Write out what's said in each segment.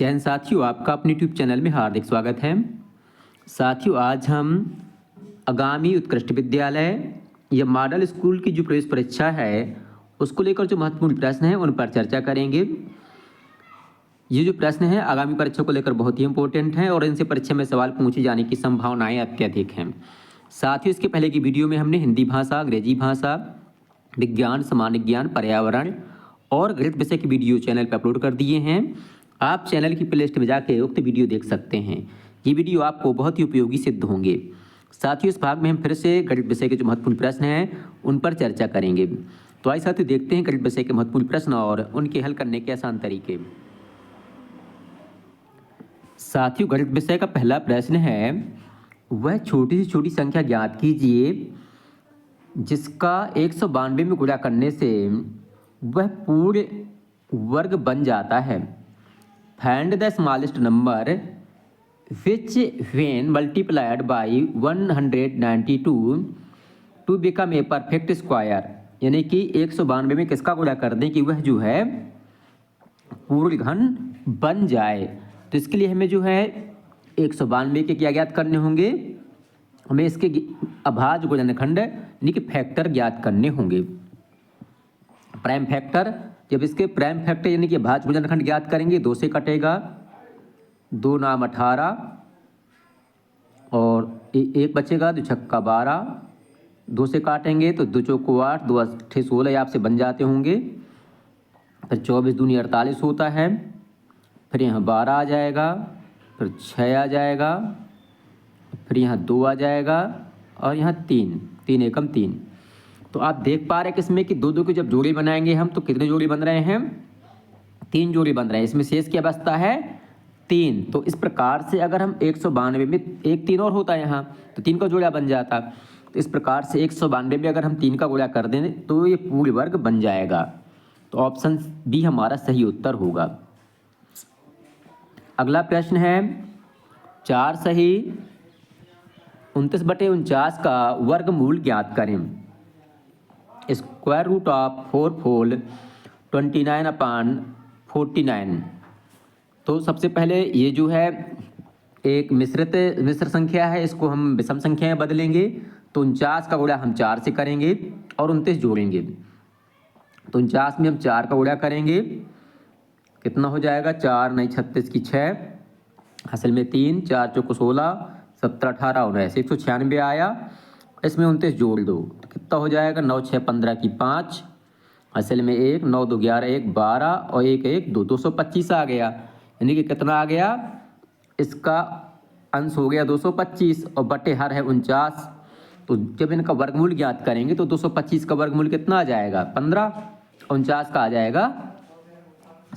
जय हिंद साथियों, आपका अपने यूट्यूब चैनल में हार्दिक स्वागत है। साथियों, आज हम आगामी उत्कृष्ट विद्यालय या मॉडल स्कूल की जो प्रवेश परीक्षा है उसको लेकर जो महत्वपूर्ण प्रश्न हैं उन पर चर्चा करेंगे। ये जो प्रश्न हैं आगामी परीक्षा को लेकर बहुत ही इंपॉर्टेंट हैं और इनसे परीक्षा में सवाल पूछे जाने की संभावनाएं अत्यधिक हैं। साथ ही इसके पहले की वीडियो में हमने हिंदी भाषा, अंग्रेजी भाषा, विज्ञान, सामान्य ज्ञान, पर्यावरण और गणित विषय की वीडियो चैनल पर अपलोड कर दिए हैं। आप चैनल की प्लेलिस्ट में जाके उक्त वीडियो देख सकते हैं। ये वीडियो आपको बहुत ही उपयोगी सिद्ध होंगे। साथ ही इस भाग में हम फिर से गणित विषय के जो महत्वपूर्ण प्रश्न हैं उन पर चर्चा करेंगे। तो आइए साथियों देखते हैं गणित विषय के महत्वपूर्ण प्रश्न और उनके हल करने के आसान तरीके। साथियों, गणित विषय का पहला प्रश्न है, वह छोटी से छोटी संख्या ज्ञात कीजिए जिसका 192 में गुणा करने से वह पूर्ण वर्ग बन जाता है। Find the smallest number which when multiplied by 192 to become a perfect square, यानी कि 192 में किसका गुणा कर दें कि वह जो है पूर्ण घन बन जाए। तो इसके लिए हमें जो है 192 के क्या ज्ञात करने होंगे, हमें इसके अभाज्य गुणनखंड यानी कि फैक्टर ज्ञात करने होंगे। प्राइम फैक्टर, जब इसके प्राइम फैक्टर यानी कि भाज्य गुणनखंड ज्ञात करेंगे 2 से कटेगा, 2 नाम 18 और एक बचेगा, 2 छक्का 12, 2 से काटेंगे तो 2 चौको 8, 2 अट्ठे 16 आपसे बन जाते होंगे। फिर 24 दूनी 48 होता है, फिर यहाँ 12 आ जाएगा, फिर 6 आ जाएगा, फिर यहाँ 2 आ जाएगा और यहाँ 3, 3 एकम 3। तो आप देख पा रहे हैं कि इसमें कि 2 की जब जोड़ी बनाएंगे हम तो कितने जोड़ी बन रहे हैं, 3 जोड़ी बन रहे हैं। इसमें शेष क्या बचता है, 3। तो इस प्रकार से अगर हम 192 में एक 3 और होता है यहाँ तो 3 का जोड़ा बन जाता। तो इस प्रकार से 192 में अगर हम 3 का गुणा कर दें तो ये पूर्ण वर्ग बन जाएगा। तो ऑप्शन बी हमारा सही उत्तर होगा। अगला प्रश्न है, 4 सही 29/49 का वर्गमूल ज्ञात करें। स्क्वायर रूट ऑफ 4 फोल 29/49। तो सबसे पहले ये जो है एक मिश्र संख्या है, इसको हम विषम संख्या में बदलेंगे। तो 49 का गुणा हम 4 से करेंगे और 29 जोड़ेंगे। तो 49 में हम 4 का गुणा करेंगे, कितना हो जाएगा, 4 9 36 की 6, असल में 3, 4 चौको 16, 17 18 19, 196 आया। इसमें 29 जोड़ दो तो कितना हो जाएगा, 9 6 15 की 5, असल में 1, 9 2 11 1 12 और 1 1 2, 225 आ गया। यानी कि कितना आ गया, इसका अंश हो गया 225 और बटे हर है 49। तो जब इनका वर्गमूल ज्ञात करेंगे तो 225 का वर्गमूल कितना आ जाएगा, 15, 49 का आ जाएगा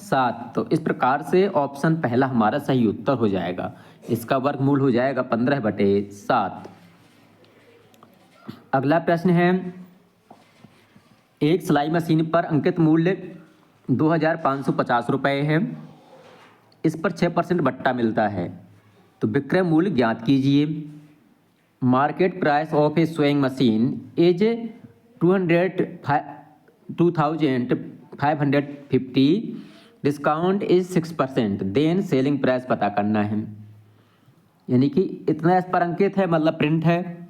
7। तो इस प्रकार से ऑप्शन पहला हमारा सही उत्तर हो जाएगा। इसका वर्गमूल हो जाएगा 15/7। अगला प्रश्न है, एक सिलाई मशीन पर अंकित मूल्य 2550 रुपये है। इस पर 6% बट्टा मिलता है, तो विक्रय मूल्य ज्ञात कीजिए। Market price of a sewing machine is 2550, discount is 6%, then selling price पता करना है। यानी कि इतना इस पर अंकित है, मतलब प्रिंट है,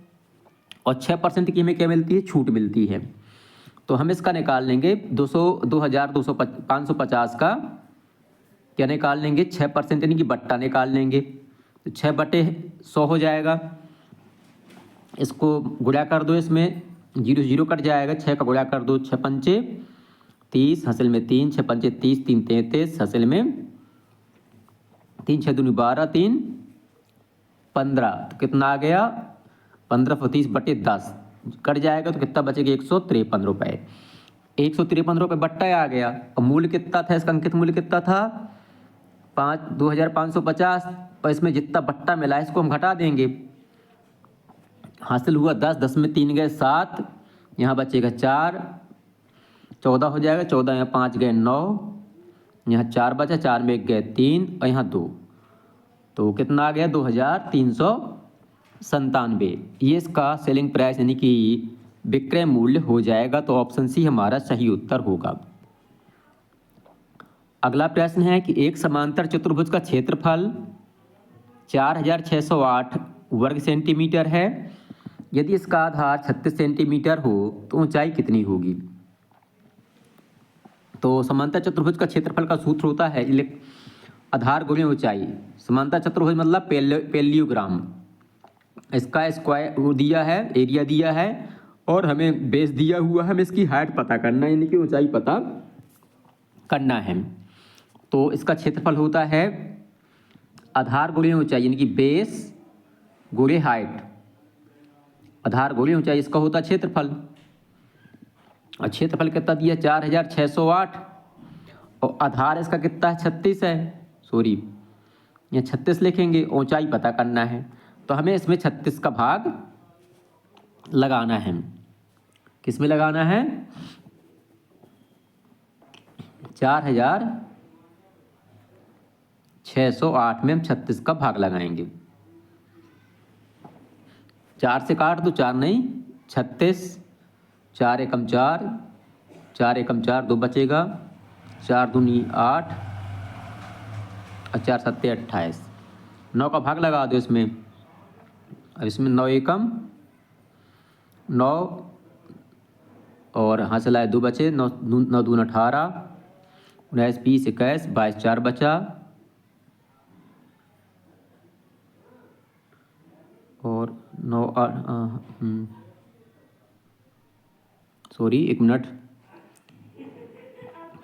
और 6% की हमें क्या मिलती है, छूट मिलती है। तो हम इसका निकाल लेंगे 550 का क्या निकाल लेंगे, 6% यानी कि बट्टा निकाल लेंगे। तो 6/100 हो जाएगा। इसको गुणा कर दो, इसमें 0 0 कट जाएगा, 6 का गुणा कर दो, 6 पंचे 30, हासिल में 3, 6 पंचे 30, 3 33, हासिल में 3 6 दूनी 12, 3 15। तो कितना आ गया, 15/30 कट जाएगा तो कितना बचेगा, 153 रुपये। 153 रुपये बट्टा आ गया। और मूल्य कितना था, इसका अंकित मूल्य कितना था, 2550। और इसमें जितना बट्टा मिला है इसको हम घटा देंगे। हासिल हुआ 10, 10 में 3 गए 7, यहाँ बचेगा 4, 14 हो जाएगा, 14 यहाँ 5 गए 9, यहाँ 4 बचा, 4 में 1 गए 3 और यहाँ 2। तो कितना आ गया, 2397। ये इसका सेलिंग प्राइस यानी कि विक्रय मूल्य हो जाएगा। तो ऑप्शन सी हमारा सही उत्तर होगा। अगला प्रश्न है कि एक समांतर चतुर्भुज का क्षेत्रफल 4608 वर्ग सेंटीमीटर है। यदि इसका आधार 36 सेंटीमीटर हो तो ऊंचाई कितनी होगी। तो समांतर चतुर्भुज का क्षेत्रफल का सूत्र होता है आधार गुणे ऊंचाई। समांतर चतुर्भुज मतलब पैरेललोग्राम। इसका स्क्वायर वो दिया है, एरिया दिया है और हमें बेस दिया हुआ है, हमें इसकी हाइट पता करना है, यानी कि ऊंचाई पता करना है। तो इसका क्षेत्रफल होता है आधार गुणे ऊंचाई, यानी कि बेस गुणे हाइट। आधार गुणे ऊंचाई इसका होता है क्षेत्रफल। और क्षेत्रफल कितना दिया 4608 और आधार इसका कितना है 36 है, सॉरी यहाँ 36 लिखेंगे। ऊंचाई पता करना है तो हमें इसमें 36 का भाग लगाना है। किस में लगाना है 4608 में हम 36 का भाग लगाएंगे। 4 से काट दो, 4 नहीं 36, 4 एकम 4, 4 एकम 4 2 बचेगा, 4 दूनी 8 और 4 सत्ते 28। 9 का भाग लगा दो इसमें। अब इसमें 9 एकम 9 और हाँ चला 2 बचे, 9 दून 18, 19 20 21 22 4 बचा और 9 सॉरी 1 मिनट,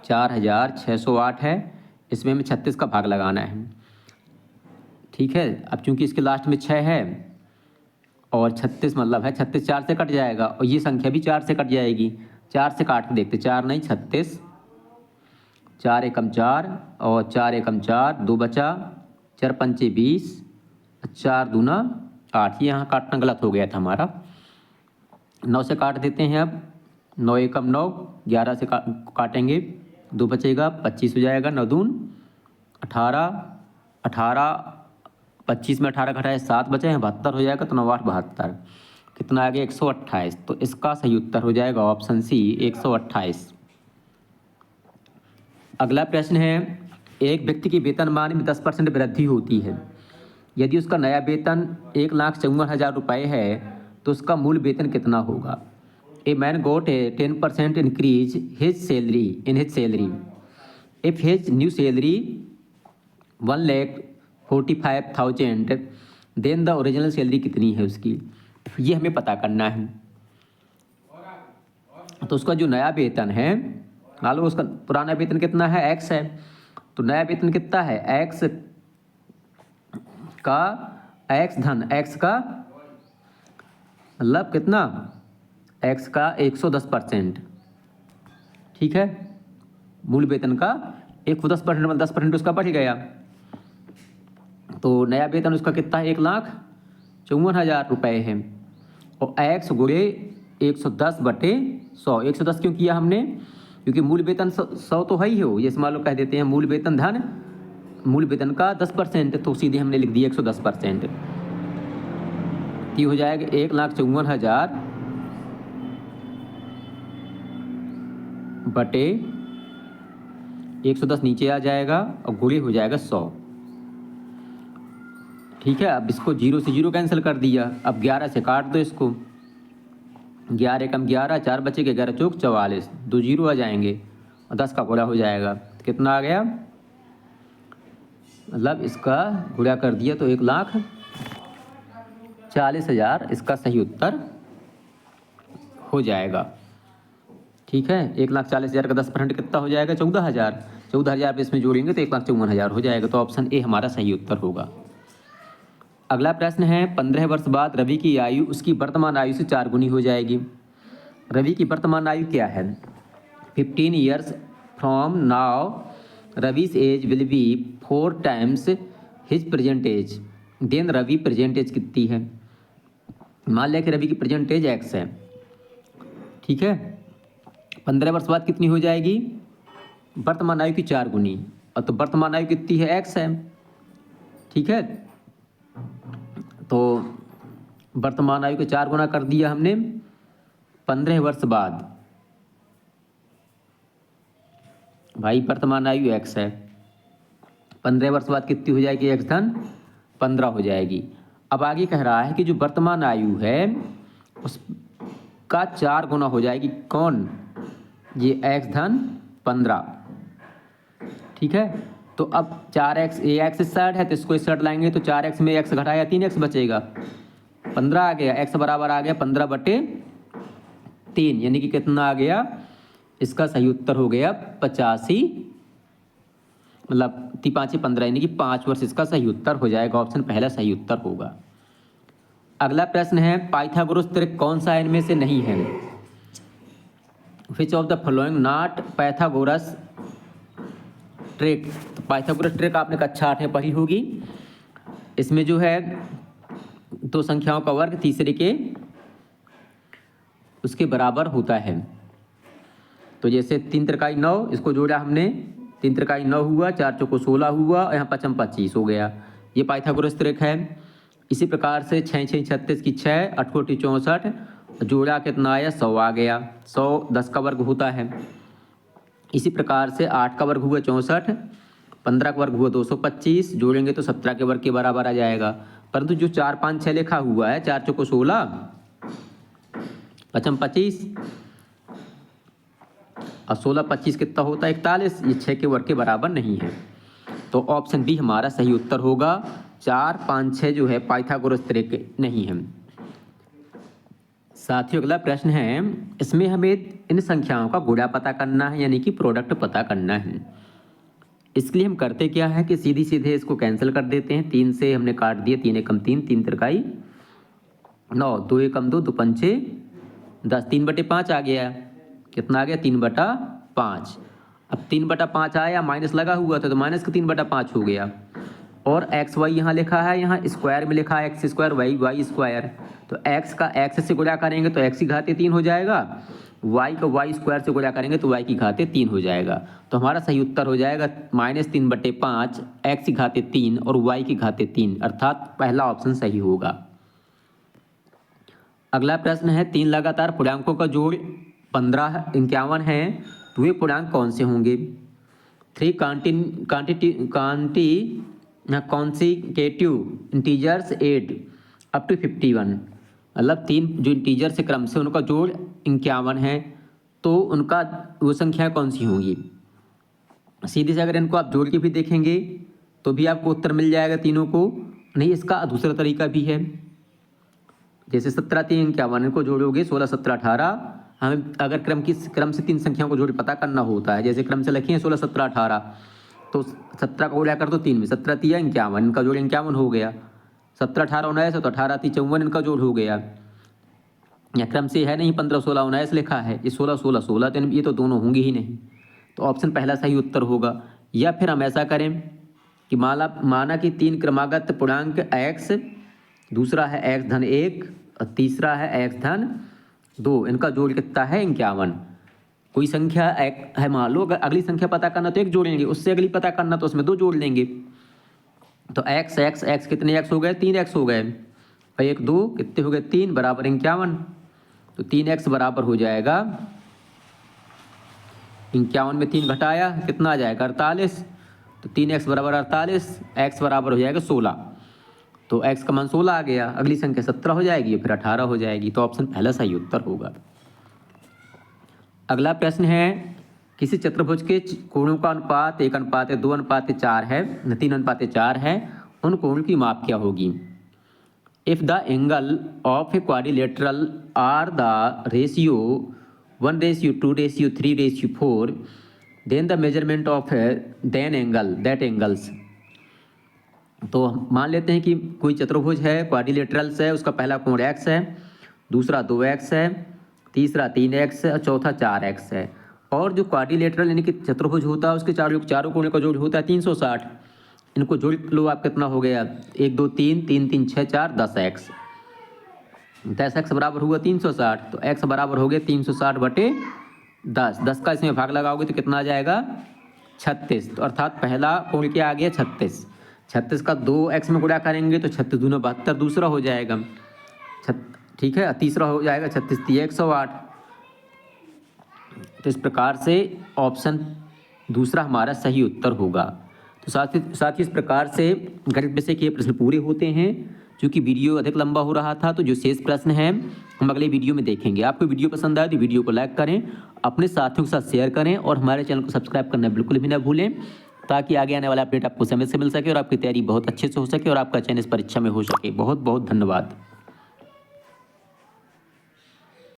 4608 है, इसमें हमें 36 का भाग लगाना है। ठीक है, अब चूंकि इसके लास्ट में 6 है और 36 मतलब है 36 4 से कट जाएगा और ये संख्या भी 4 से कट जाएगी। 4 से काट के देखते, 4 नहीं 36, 4 एकम 4 और 4 एकम 4 2 बचा, 4 पंचे 20, 4 दूना 8। ये यहाँ काटना गलत हो गया था हमारा। 9 से काट देते हैं। अब 9 एकम 9, 11 से काटेंगे 2 बचेगा, 25 हो जाएगा, 9 दून 18, 18 25 में 18 घटाए 7 बचे हैं, 72 हो जाएगा। तो 9 8 72, कितना आ गया 128। तो इसका सही उत्तर हो जाएगा ऑप्शन सी 128। अगला प्रश्न है एक व्यक्ति के वेतनमान में 10% वृद्धि होती है। यदि उसका नया वेतन 1,54,000 रुपये है तो उसका मूल वेतन कितना होगा। A man got a 10% increase his salary in his salary if his new salary 1,45,000 then the original salary कितनी है उसकी, ये हमें पता करना है। तो उसका जो नया वेतन है, मान लो उसका पुराना वेतन कितना है एक्स है, तो नया वेतन कितना है एक्स का एक्स धन एक्स का मतलब कितना एक्स का 110%। ठीक है, मूल वेतन का 110% मतलब 10% उसका बढ़ गया। तो नया वेतन उसका कितना है 1,54,000 रुपये है और एक्स गुणे 110 बटे 100। 110 क्यों किया हमने, क्योंकि मूल वेतन 100 तो है ही हो, ये मान लो कह देते हैं मूल वेतन धन मूल वेतन का 10%, तो सीधे हमने लिख दिया 110%। ये हो जाएगा 1,54,000 बटे 110 नीचे आ जाएगा और गुणे हो जाएगा 100। ठीक है, अब इसको 0 से 0 कैंसिल कर दिया। अब 11 से काट दो इसको, 11 एकम 11, 4 बचेगा, 11 चौक 44, 2 0 आ जाएंगे और 10 का गुणा हो जाएगा। कितना आ गया, मतलब इसका गुणा कर दिया तो 1,40,000 इसका सही उत्तर हो जाएगा। ठीक है, 1,40,000 का 10% कितना हो जाएगा 14,000। 14,000 इसमें जोड़ेंगे तो 1,54,000 हो जाएगा। तो ऑप्शन ए हमारा सही उत्तर होगा। अगला प्रश्न है 15 वर्ष बाद रवि की आयु उसकी वर्तमान आयु से 4 गुनी हो जाएगी। रवि की वर्तमान आयु क्या है 15 years from now Ravi's age will be 4 times his present age. Then Ravi present age कितनी है। मान लिया कि रवि की प्रेजेंट एज एक्स है। ठीक है, 15 वर्ष बाद कितनी हो जाएगी वर्तमान आयु की 4 गुनी, और तो वर्तमान आयु कितनी है एक्स है। ठीक है, तो वर्तमान आयु के 4 गुना कर दिया हमने 15 वर्ष बाद। भाई वर्तमान आयु एक्स है, 15 वर्ष बाद कितनी हो जाएगी एक्स धन 15 हो जाएगी। अब आगे कह रहा है कि जो वर्तमान आयु है उसका 4 गुना हो जाएगी कौन, ये एक्स धन 15। ठीक है, तो अब 4x, ये एक्स इस साइड है तो इसको इस साइड लाएंगे तो 4x में x घटाया 3x बचेगा, 15 आ गया, x बराबर आ गया 15/3, यानी कि कितना आ गया, इसका सही उत्तर हो गया 85, मतलब 3×5=15 यानी कि 5 वर्ष इसका सही उत्तर हो जाएगा, ऑप्शन पहला सही उत्तर होगा। अगला प्रश्न है पाइथागोरस त्रिक कौन सा इनमें से नहीं है, which of the following not Pythagoras trick. तो पाइथागोरस ट्रिक आपने कक्षा 8 में पढ़ी होगी। इसमें जो है दो संख्याओं का वर्ग तीसरे के उसके बराबर होता है। तो जैसे 3 त्रिकाई 9, इसको जोड़ा हमने, 3 त्रिकाई 9 हुआ, 4 चौको 16 हुआ, यहाँ 5 25 हो गया, ये पाइथागोरस त्रिक है। इसी प्रकार से 6 6 36 की 6, 8 कोटि 64, जोड़ा कितना आया 100 आ गया, 100 10 का वर्ग होता है। इसी प्रकार से 8 का वर्ग हुआ 64, 15 का वर्ग हुआ 225, जोड़ेंगे तो 17 के वर्ग के बराबर आ जाएगा। परंतु जो 4 5 6 लिखा हुआ है, 4 चौको 16, 5 25 और 16 25 कितना होता है 41, ये 6 के वर्ग के बराबर नहीं है। तो ऑप्शन बी हमारा सही उत्तर होगा, 4 5 6 जो है पाइथागोरस त्रिक नहीं है। साथियों अगला प्रश्न है, इसमें हमें इन संख्याओं का गुणा पता करना है, यानी कि प्रोडक्ट पता करना है। इसके लिए हम करते क्या है कि सीधी सीधे इसको कैंसिल कर देते हैं, 3 से हमने काट दिया, 3 एकम 3, 3 त्रिकाई 9, 2 एकम 2, 2 पंचे 10, 3/5 आ गया, कितना आ गया 3/5। अब 3/5 आया, माइनस लगा हुआ था तो माइनस का 3/5 हो गया। और एक्स वाई यहाँ लिखा है, यहाँ स्क्वायर में लिखा है x square y y square, तो एक्स का एक्स से गुणा करेंगे तो एक्स की घाते 3 हो जाएगा, वाई का वाई स्क्वायर से गुणा करेंगे तो वाई की घाते 3 हो जाएगा। तो हमारा सही उत्तर हो जाएगा -3/5 एक्स की घाते 3 और वाई की घाते 3, अर्थात पहला ऑप्शन सही होगा। अगला प्रश्न है, 3 लगातार पूर्णांकों का जोड़ 15 51 है, तो वे पूर्णांक कौन से होंगे। 3 कॉन्सिक्यूटिव इंटीजर्स 8 अप टू 51, मतलब 3 जो इंटीजर से क्रम से उनका जोड़ 51 है, तो उनका वो संख्या कौन सी होंगी। सीधे से अगर इनको आप जोड़ के भी देखेंगे तो भी आपको उत्तर मिल जाएगा तीनों को, नहीं इसका दूसरा तरीका भी है। जैसे 17 3 51, इनको जोड़ोगे 16 17 18, हमें अगर क्रम से 3 संख्याओं को जोड़ पता करना होता है, जैसे क्रम से लिखिए 16 17 18, तो 17 का गुणा कर दो 3 में, 17 3 51, इनका जोड़ 51 हो गया, 17 18 19, तो 18 3 54 इनका जोड़ हो गया। या क्रम से है नहीं, 15 16 19 लिखा है, ये 16 16 16, तो ये तो दोनों होंगे ही नहीं, तो ऑप्शन पहला सही उत्तर होगा। या फिर हम ऐसा करें कि माना कि 3 क्रमागत पूर्णांक x, दूसरा है x धन 1 और तीसरा है x धन 2, इनका जोड़ कितना है 51। कोई संख्या है, मान लो अगर अगली संख्या पता करना तो 1 जोड़ेंगे, उससे अगली पता करना तो उसमें 2 जोड़ लेंगे। तो x x x कितने x हो गए 3x हो गए, और 1 2 कितने हो गए 3 बराबर 51, तो 3x बराबर हो जाएगा 51 में 3 घटाया कितना आ जाएगा 48, तो 3x बराबर 48, x बराबर हो जाएगा 16, तो x का मान 16 आ गया, अगली संख्या 17 हो जाएगी फिर 18 हो जाएगी, तो ऑप्शन पहला सही उत्तर होगा। अगला प्रश्न है, किसी चतुर्भुज के कोणों का अनुपात 1:2:4 है, 3:4 है, उन कोणों की माप क्या होगी। If the angle of a quadrilateral are the ratio 1:2:3:4, then the measurement of that angles. तो मान लेते हैं कि कोई चतुर्भुज है, क्वाड्रिलेटरल्स है, उसका पहला कोण x है, दूसरा 2x है, तीसरा 3x है और चौथा 4x है। और जो क्वाड्रिलेटरल यानी कि चतुर्भुज होता है उसके चारों कोणों का जोड़ होता है 360, इनको जोड़ लो आप कितना हो गया 1 2 3 3 3 6 4 10x, 10x बराबर हुआ 360, तो x बराबर हो गया 360/10, 10 का इसमें भाग लगाओगे तो कितना आ जाएगा 36, तो अर्थात पहला कोण क्या आ गया 36, 36 का 2x में गुणा करेंगे तो 36 दूना 72, दूसरा हो जाएगा ठीक है, तीसरा हो जाएगा 36 3 108। तो इस प्रकार से ऑप्शन दूसरा हमारा सही उत्तर होगा। तो साथ ही इस प्रकार से गणित विषय के प्रश्न पूरे होते हैं। क्योंकि वीडियो अधिक लंबा हो रहा था तो जो शेष प्रश्न हैं हम अगले वीडियो में देखेंगे। आपको वीडियो पसंद आए तो वीडियो को लाइक करें, अपने साथियों के साथ शेयर करें और हमारे चैनल को सब्सक्राइब करना बिल्कुल भी ना भूलें, ताकि आगे आने वाला अपडेट आपको समय से मिल सके और आपकी तैयारी बहुत अच्छे से हो सके और आपका चयन इस परीक्षा में हो सके। बहुत बहुत धन्यवाद।